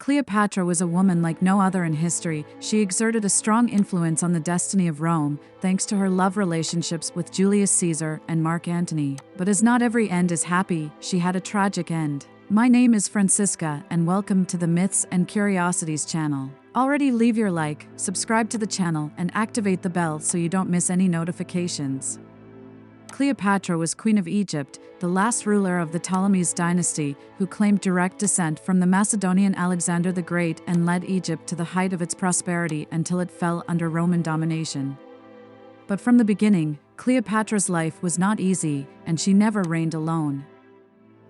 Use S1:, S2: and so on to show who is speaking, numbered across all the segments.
S1: Cleopatra was a woman like no other in history. She exerted a strong influence on the destiny of Rome, thanks to her love relationships with Julius Caesar and Mark Antony. But as not every end is happy, she had a tragic end. My name is Francisca, and welcome to the Myths and Curiosities channel. Already leave your like, subscribe to the channel, and activate the bell so you don't miss any notifications. Cleopatra was Queen of Egypt, the last ruler of the Ptolemies dynasty, who claimed direct descent from the Macedonian Alexander the Great and led Egypt to the height of its prosperity until it fell under Roman domination. But from the beginning, Cleopatra's life was not easy, and she never reigned alone.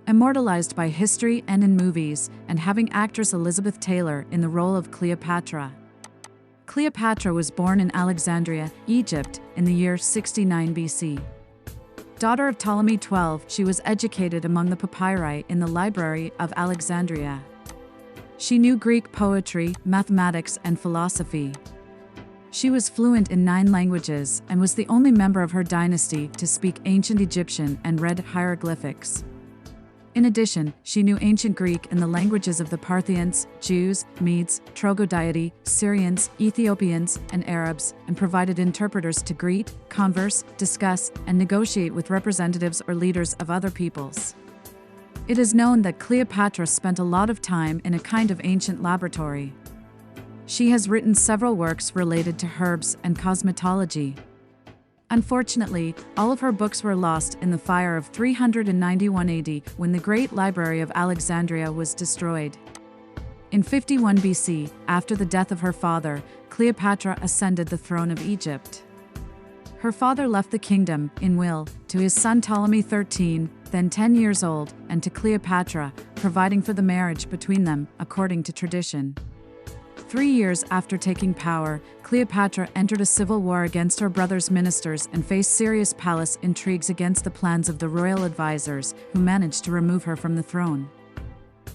S1: Immortalized by history and in movies, and having actress Elizabeth Taylor in the role of Cleopatra. Cleopatra was born in Alexandria, Egypt, in the year 69 BC. Daughter of Ptolemy XII, she was educated among the papyri in the Library of Alexandria. She knew Greek poetry, mathematics, and philosophy. She was fluent in 9 languages and was the only member of her dynasty to speak ancient Egyptian and read hieroglyphics. In addition, she knew ancient Greek and the languages of the Parthians, Jews, Medes, Troglodytes, Syrians, Ethiopians, and Arabs, and provided interpreters to greet, converse, discuss, and negotiate with representatives or leaders of other peoples. It is known that Cleopatra spent a lot of time in a kind of ancient laboratory. She has written several works related to herbs and cosmetology. Unfortunately, all of her books were lost in the fire of 391 AD when the Great Library of Alexandria was destroyed. In 51 BC, after the death of her father, Cleopatra ascended the throne of Egypt. Her father left the kingdom, in will, to his son Ptolemy XIII, then 10 years old, and to Cleopatra, providing for the marriage between them, according to tradition. 3 years after taking power, Cleopatra entered a civil war against her brother's ministers and faced serious palace intrigues against the plans of the royal advisors, who managed to remove her from the throne.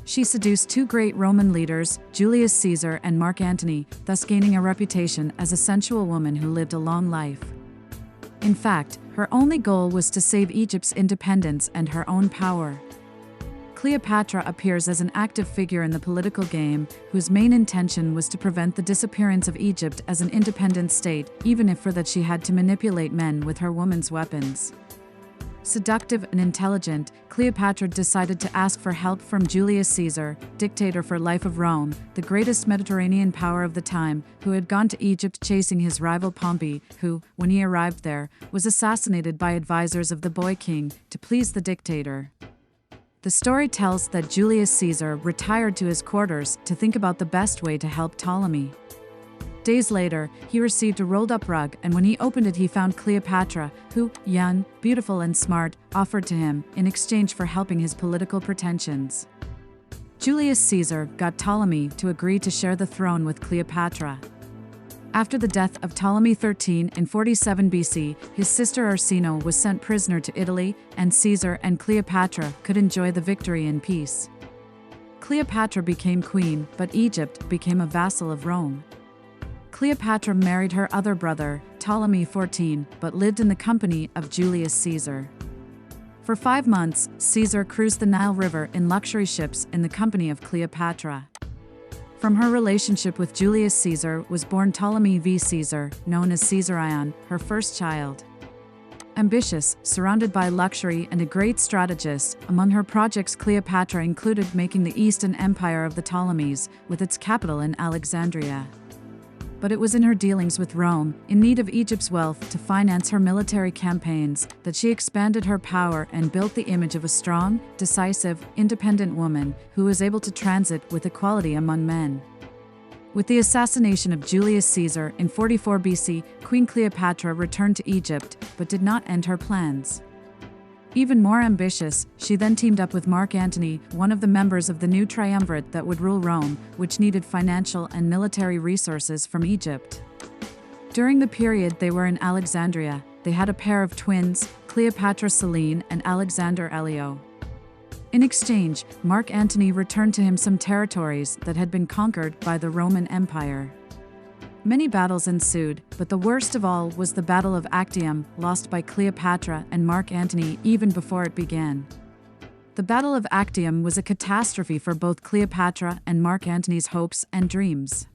S1: She seduced 2 great Roman leaders, Julius Caesar and Mark Antony, thus gaining a reputation as a sensual woman who lived a long life. In fact, her only goal was to save Egypt's independence and her own power. Cleopatra appears as an active figure in the political game, whose main intention was to prevent the disappearance of Egypt as an independent state, even if for that she had to manipulate men with her woman's weapons. Seductive and intelligent, Cleopatra decided to ask for help from Julius Caesar, dictator for life of Rome, the greatest Mediterranean power of the time, who had gone to Egypt chasing his rival Pompey, who, when he arrived there, was assassinated by advisors of the boy king to please the dictator. The story tells that Julius Caesar retired to his quarters to think about the best way to help Ptolemy. Days later, he received a rolled-up rug, and when he opened it he found Cleopatra, who, young, beautiful and smart, offered to him in exchange for helping his political pretensions. Julius Caesar got Ptolemy to agree to share the throne with Cleopatra. After the death of Ptolemy XIII in 47 BC, his sister Ursina was sent prisoner to Italy, and Caesar and Cleopatra could enjoy the victory in peace. Cleopatra became queen, but Egypt became a vassal of Rome. Cleopatra married her other brother, Ptolemy XIV, but lived in the company of Julius Caesar. For 5 months, Caesar cruised the Nile River in luxury ships in the company of Cleopatra. From her relationship with Julius Caesar was born Ptolemy V. Caesar, known as Caesarion, her first child. Ambitious, surrounded by luxury and a great strategist, among her projects Cleopatra included making the Eastern Empire of the Ptolemies, with its capital in Alexandria. But it was in her dealings with Rome, in need of Egypt's wealth to finance her military campaigns, that she expanded her power and built the image of a strong, decisive, independent woman who was able to transit with equality among men. With the assassination of Julius Caesar in 44 BC, Queen Cleopatra returned to Egypt, but did not end her plans. Even more ambitious, she then teamed up with Mark Antony, one of the members of the new triumvirate that would rule Rome, which needed financial and military resources from Egypt. During the period they were in Alexandria, they had a pair of twins, Cleopatra Selene and Alexander Elio. In exchange, Mark Antony returned to him some territories that had been conquered by the Roman Empire. Many battles ensued, but the worst of all was the Battle of Actium, lost by Cleopatra and Mark Antony even before it began. The Battle of Actium was a catastrophe for both Cleopatra and Mark Antony's hopes and dreams.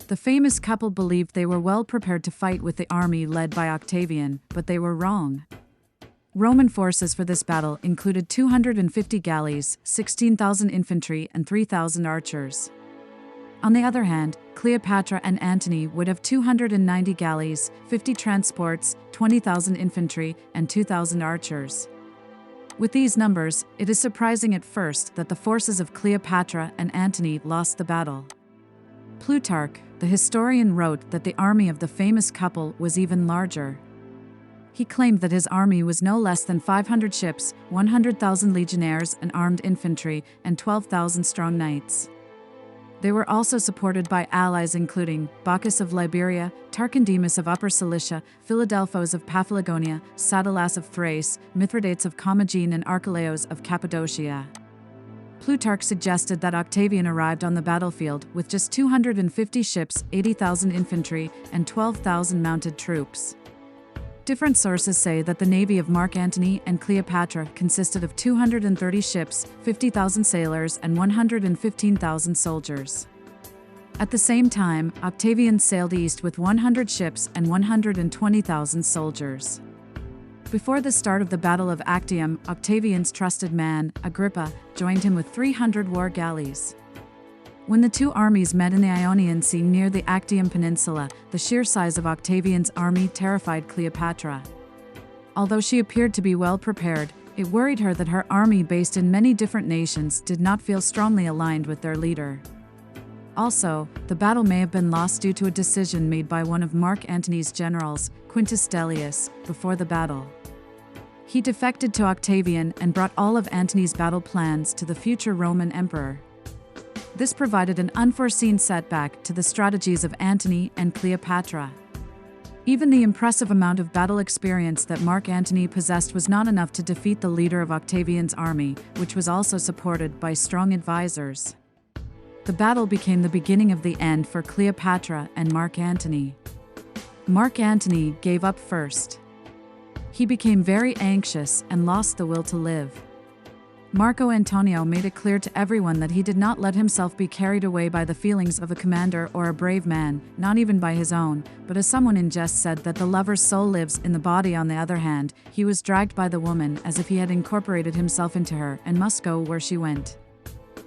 S1: The famous couple believed they were well prepared to fight with the army led by Octavian, but they were wrong. Roman forces for this battle included 250 galleys, 16,000 infantry, and 3,000 archers. On the other hand, Cleopatra and Antony would have 290 galleys, 50 transports, 20,000 infantry, and 2,000 archers. With these numbers, it is surprising at first that the forces of Cleopatra and Antony lost the battle. Plutarch, the historian, wrote that the army of the famous couple was even larger. He claimed that his army was no less than 500 ships, 100,000 legionnaires and armed infantry, and 12,000 strong knights. They were also supported by allies including Bocchus of Liberia, Tarquindemus of Upper Cilicia, Philadelphos of Paphlagonia, Sadalas of Thrace, Mithridates of Commagene, and Archelaus of Cappadocia. Plutarch suggested that Octavian arrived on the battlefield with just 250 ships, 80,000 infantry, and 12,000 mounted troops. Different sources say that the navy of Mark Antony and Cleopatra consisted of 230 ships, 50,000 sailors, and 115,000 soldiers. At the same time, Octavian sailed east with 100 ships and 120,000 soldiers. Before the start of the Battle of Actium, Octavian's trusted man, Agrippa, joined him with 300 war galleys. When the two armies met in the Ionian Sea near the Actium Peninsula, the sheer size of Octavian's army terrified Cleopatra. Although she appeared to be well prepared, it worried her that her army, based in many different nations, did not feel strongly aligned with their leader. Also, the battle may have been lost due to a decision made by one of Mark Antony's generals, Quintus Dellius, before the battle. He defected to Octavian and brought all of Antony's battle plans to the future Roman emperor. This provided an unforeseen setback to the strategies of Antony and Cleopatra. Even the impressive amount of battle experience that Mark Antony possessed was not enough to defeat the leader of Octavian's army, which was also supported by strong advisors. The battle became the beginning of the end for Cleopatra and Mark Antony. Mark Antony gave up first. He became very anxious and lost the will to live. Marco Antonio made it clear to everyone that he did not let himself be carried away by the feelings of a commander or a brave man, not even by his own, but as someone in jest said that the lover's soul lives in the body. On the other hand, he was dragged by the woman as if he had incorporated himself into her and must go where she went.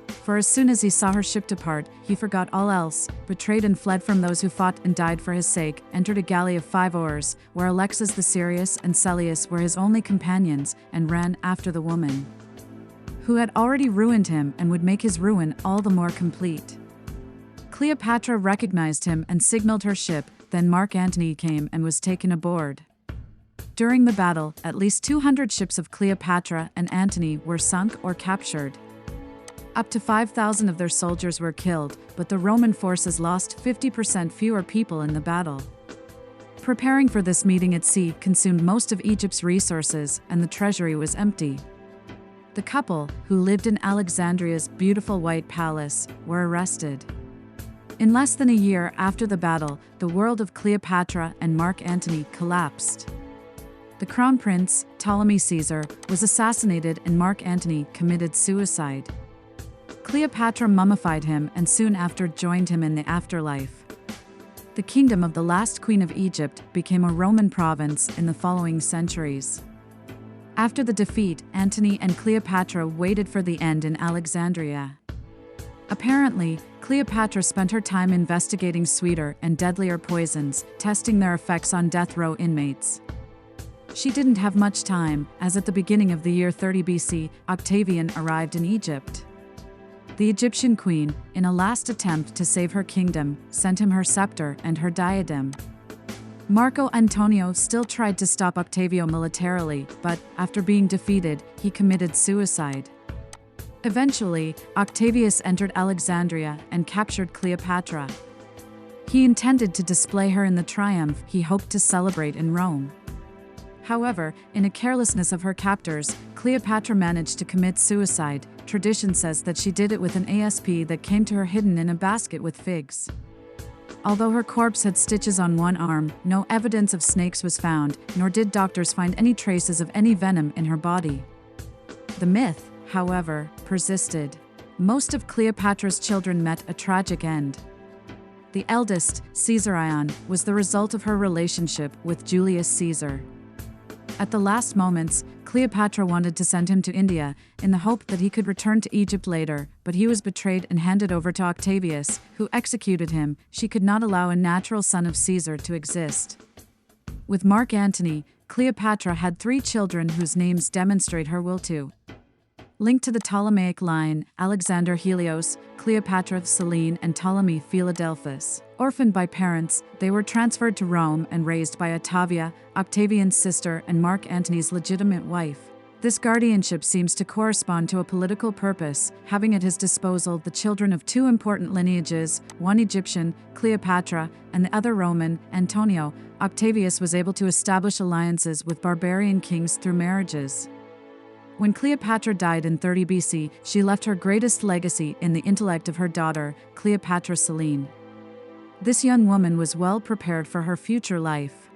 S1: For as soon as he saw her ship depart, he forgot all else, betrayed and fled from those who fought and died for his sake, entered a galley of 5 oars, where Alexis the Serious and Celius were his only companions, and ran after the woman, who had already ruined him and would make his ruin all the more complete. Cleopatra recognized him and signaled her ship, then Mark Antony came and was taken aboard. During the battle, at least 200 ships of Cleopatra and Antony were sunk or captured. Up to 5,000 of their soldiers were killed, but the Roman forces lost 50% fewer people in the battle. Preparing for this meeting at sea consumed most of Egypt's resources, and the treasury was empty. The couple, who lived in Alexandria's beautiful White Palace, were arrested. In less than a year after the battle, the world of Cleopatra and Mark Antony collapsed. The crown prince, Ptolemy Caesar, was assassinated and Mark Antony committed suicide. Cleopatra mummified him and soon after joined him in the afterlife. The kingdom of the last queen of Egypt became a Roman province in the following centuries. After the defeat, Antony and Cleopatra waited for the end in Alexandria. Apparently, Cleopatra spent her time investigating sweeter and deadlier poisons, testing their effects on death row inmates. She didn't have much time, as at the beginning of the year 30 BC, Octavian arrived in Egypt. The Egyptian queen, in a last attempt to save her kingdom, sent him her scepter and her diadem. Marco Antonio still tried to stop Octavio militarily, but, after being defeated, he committed suicide. Eventually, Octavius entered Alexandria and captured Cleopatra. He intended to display her in the triumph he hoped to celebrate in Rome. However, in a carelessness of her captors, Cleopatra managed to commit suicide. Tradition says that she did it with an asp that came to her hidden in a basket with figs. Although her corpse had stitches on one arm, no evidence of snakes was found, nor did doctors find any traces of any venom in her body. The myth, however, persisted. Most of Cleopatra's children met a tragic end. The eldest, Caesarion, was the result of her relationship with Julius Caesar. At the last moments, Cleopatra wanted to send him to India in the hope that he could return to Egypt later, but he was betrayed and handed over to Octavius, who executed him. She could not allow a natural son of Caesar to exist. With Mark Antony, Cleopatra had 3 children whose names demonstrate her will to. Linked to the Ptolemaic line, Alexander Helios, Cleopatra Selene, and Ptolemy Philadelphus. Orphaned by parents, they were transferred to Rome and raised by Ottavia, Octavian's sister and Mark Antony's legitimate wife. This guardianship seems to correspond to a political purpose, having at his disposal the children of 2 important lineages, one Egyptian, Cleopatra, and the other Roman, Antonio. Octavius was able to establish alliances with barbarian kings through marriages. When Cleopatra died in 30 BC, she left her greatest legacy in the intellect of her daughter, Cleopatra Selene. This young woman was well prepared for her future life.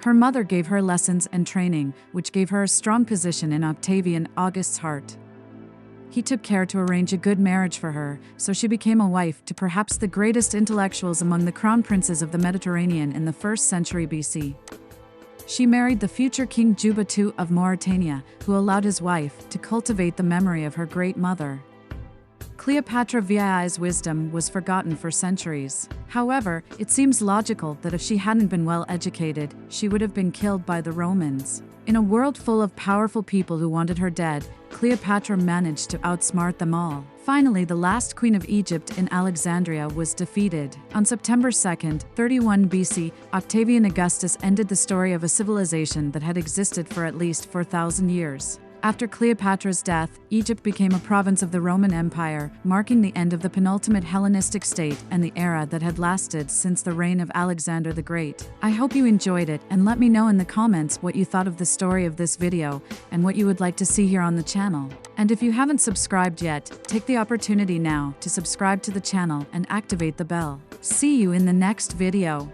S1: Her mother gave her lessons and training, which gave her a strong position in Octavian August's heart. He took care to arrange a good marriage for her, so she became a wife to perhaps the greatest intellectuals among the crown princes of the Mediterranean in the 1st century BC. She married the future King Juba II of Mauritania, who allowed his wife to cultivate the memory of her great mother. Cleopatra VII's wisdom was forgotten for centuries. However, it seems logical that if she hadn't been well educated, she would have been killed by the Romans. In a world full of powerful people who wanted her dead, Cleopatra managed to outsmart them all. Finally, the last queen of Egypt in Alexandria was defeated. On September 2, 31 BC, Octavian Augustus ended the story of a civilization that had existed for at least 4,000 years. After Cleopatra's death, Egypt became a province of the Roman Empire, marking the end of the penultimate Hellenistic state and the era that had lasted since the reign of Alexander the Great. I hope you enjoyed it, and let me know in the comments what you thought of the story of this video and what you would like to see here on the channel. And if you haven't subscribed yet, take the opportunity now to subscribe to the channel and activate the bell. See you in the next video.